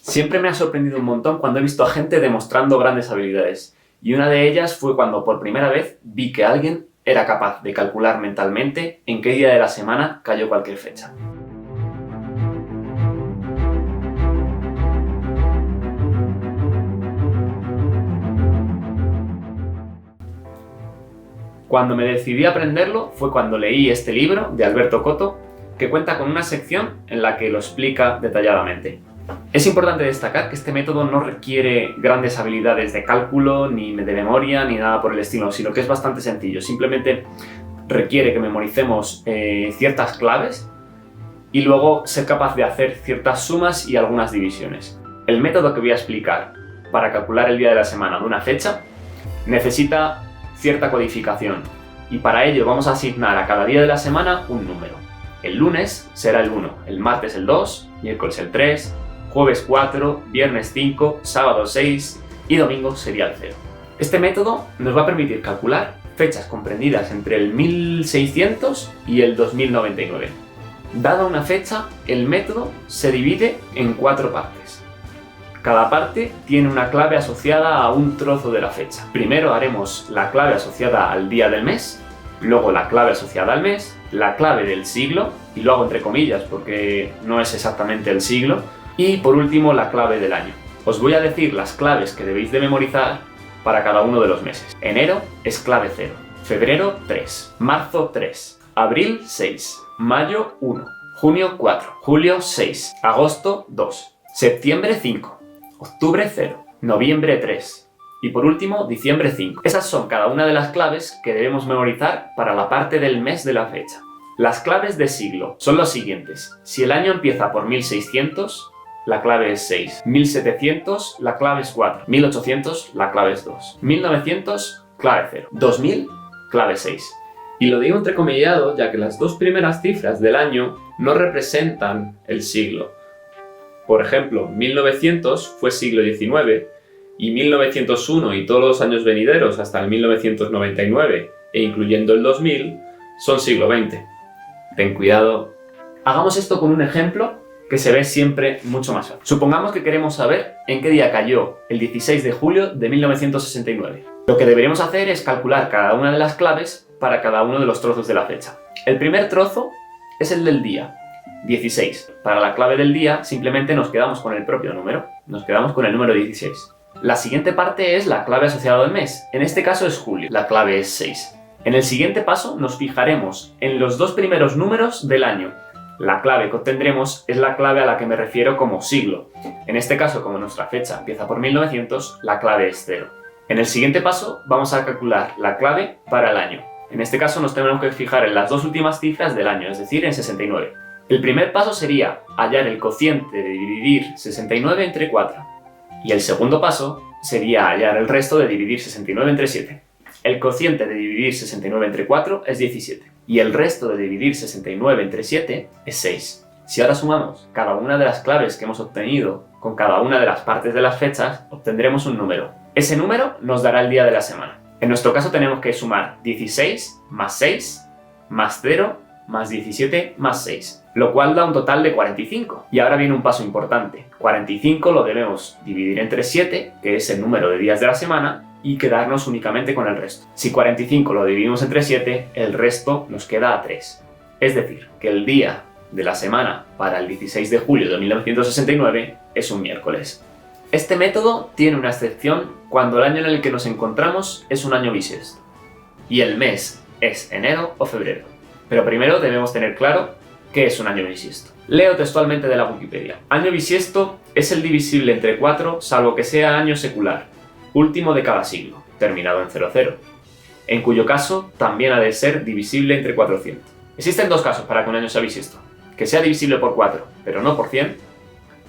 Siempre me ha sorprendido un montón cuando he visto a gente demostrando grandes habilidades, y una de ellas fue cuando por primera vez vi que alguien era capaz de calcular mentalmente en qué día de la semana cayó cualquier fecha. Cuando me decidí a aprenderlo fue cuando leí este libro de Alberto Coto, que cuenta con una sección en la que lo explica detalladamente. Es importante destacar que este método no requiere grandes habilidades de cálculo, ni de memoria, ni nada por el estilo, sino que es bastante sencillo. Simplemente requiere que memoricemos ciertas claves y luego ser capaz de hacer ciertas sumas y algunas divisiones. El método que voy a explicar para calcular el día de la semana de una fecha necesita cierta codificación, y para ello vamos a asignar a cada día de la semana un número. El lunes será el 1, el martes el 2, miércoles el 3, jueves 4, viernes 5, sábado 6 y domingo sería el 0. Este método nos va a permitir calcular fechas comprendidas entre el 1600 y el 2099. Dada una fecha, el método se divide en 4 partes. Cada parte tiene una clave asociada a un trozo de la fecha. Primero haremos la clave asociada al día del mes, luego la clave asociada al mes, la clave del siglo, y lo hago entre comillas porque no es exactamente el siglo, y por último la clave del año. Os voy a decir las claves que debéis de memorizar para cada uno de los meses. Enero es clave 0, febrero 3, marzo 3, abril 6, mayo 1, junio 4, julio 6, agosto 2, septiembre 5, octubre 0, noviembre 3 y por último diciembre 5. Esas son cada una de las claves que debemos memorizar para la parte del mes de la fecha. Las claves de siglo son las siguientes. Si el año empieza por 1600, la clave es 6. 1700, la clave es 4. 1800, la clave es 2. 1900, clave 0. 2000, clave 6. Y lo digo entrecomillado ya que las dos primeras cifras del año no representan el siglo. Por ejemplo, 1900 fue siglo XIX y 1901 y todos los años venideros hasta el 1999 e incluyendo el 2000 son siglo XX. Ten cuidado. Hagamos esto con un ejemplo que se ve siempre mucho más fácil. Supongamos que queremos saber en qué día cayó el 16 de julio de 1969. Lo que deberíamos hacer es calcular cada una de las claves para cada uno de los trozos de la fecha. El primer trozo es el del día, 16. Para la clave del día simplemente nos quedamos con el propio número, nos quedamos con el número 16. La siguiente parte es la clave asociada al mes, en este caso es julio, la clave es 6. En el siguiente paso nos fijaremos en los dos primeros números del año. La clave que obtendremos es la clave a la que me refiero como siglo. En este caso, como nuestra fecha empieza por 1900, la clave es 0. En el siguiente paso vamos a calcular la clave para el año. En este caso nos tenemos que fijar en las dos últimas cifras del año, es decir, en 69. El primer paso sería hallar el cociente de dividir 69 entre 4. Y el segundo paso sería hallar el resto de dividir 69 entre 7. El cociente de dividir 69 entre 4 es 17. Y el resto de dividir 69 entre 7 es 6. Si ahora sumamos cada una de las claves que hemos obtenido con cada una de las partes de las fechas, obtendremos un número. Ese número nos dará el día de la semana. En nuestro caso tenemos que sumar 16 más 6 más 0 más 17 más 6, lo cual da un total de 45. Y ahora viene un paso importante. 45 lo debemos dividir entre 7, que es el número de días de la semana, y quedarnos únicamente con el resto. Si 45 lo dividimos entre 7, el resto nos queda a 3. Es decir, que el día de la semana para el 16 de julio de 1969 es un miércoles. Este método tiene una excepción cuando el año en el que nos encontramos es un año bisiesto y el mes es enero o febrero. Pero primero debemos tener claro qué es un año bisiesto. Leo textualmente de la Wikipedia. Año bisiesto es el divisible entre 4 salvo que sea año secular, último de cada siglo, terminado en 00, en cuyo caso también ha de ser divisible entre 400. Existen dos casos para que un año sea bisiesto: que sea divisible por 4, pero no por 100,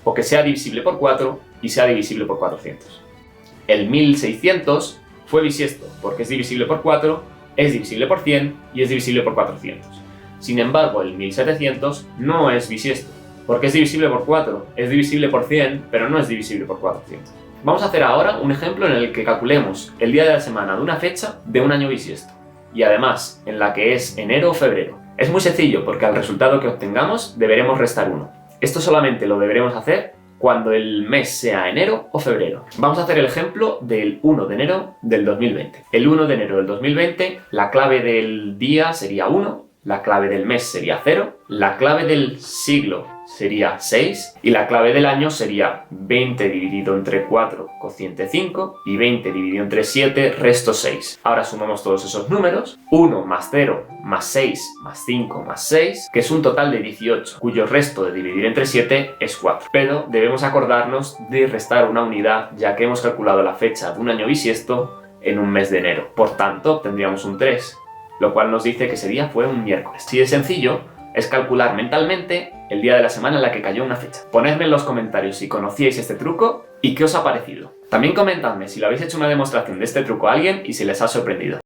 o que sea divisible por 4 y sea divisible por 400. El 1600 fue bisiesto porque es divisible por 4, es divisible por 100 y es divisible por 400. Sin embargo, el 1700 no es bisiesto porque es divisible por 4, es divisible por 100, pero no es divisible por 400. Vamos a hacer ahora un ejemplo en el que calculemos el día de la semana de una fecha de un año bisiesto, y además en la que es enero o febrero. Es muy sencillo porque al resultado que obtengamos deberemos restar 1. Esto solamente lo deberemos hacer cuando el mes sea enero o febrero. Vamos a hacer el ejemplo del 1 de enero del 2020. El 1 de enero del 2020, la clave del día sería 1, la clave del mes sería 0, la clave del siglo sería 6 y la clave del año sería 20 dividido entre 4 cociente 5 y 20 dividido entre 7 resto 6. Ahora sumamos todos esos números, 1 más 0 más 6 más 5 más 6, que es un total de 18, cuyo resto de dividir entre 7 es 4. Pero debemos acordarnos de restar una unidad, ya que hemos calculado la fecha de un año bisiesto en un mes de enero. Por tanto, obtendríamos un 3, lo cual nos dice que ese día fue un miércoles. Así de sencillo es calcular mentalmente el día de la semana en la que cayó una fecha. Ponedme en los comentarios si conocíais este truco y qué os ha parecido. También comentadme si lo habéis hecho una demostración de este truco a alguien y si les ha sorprendido.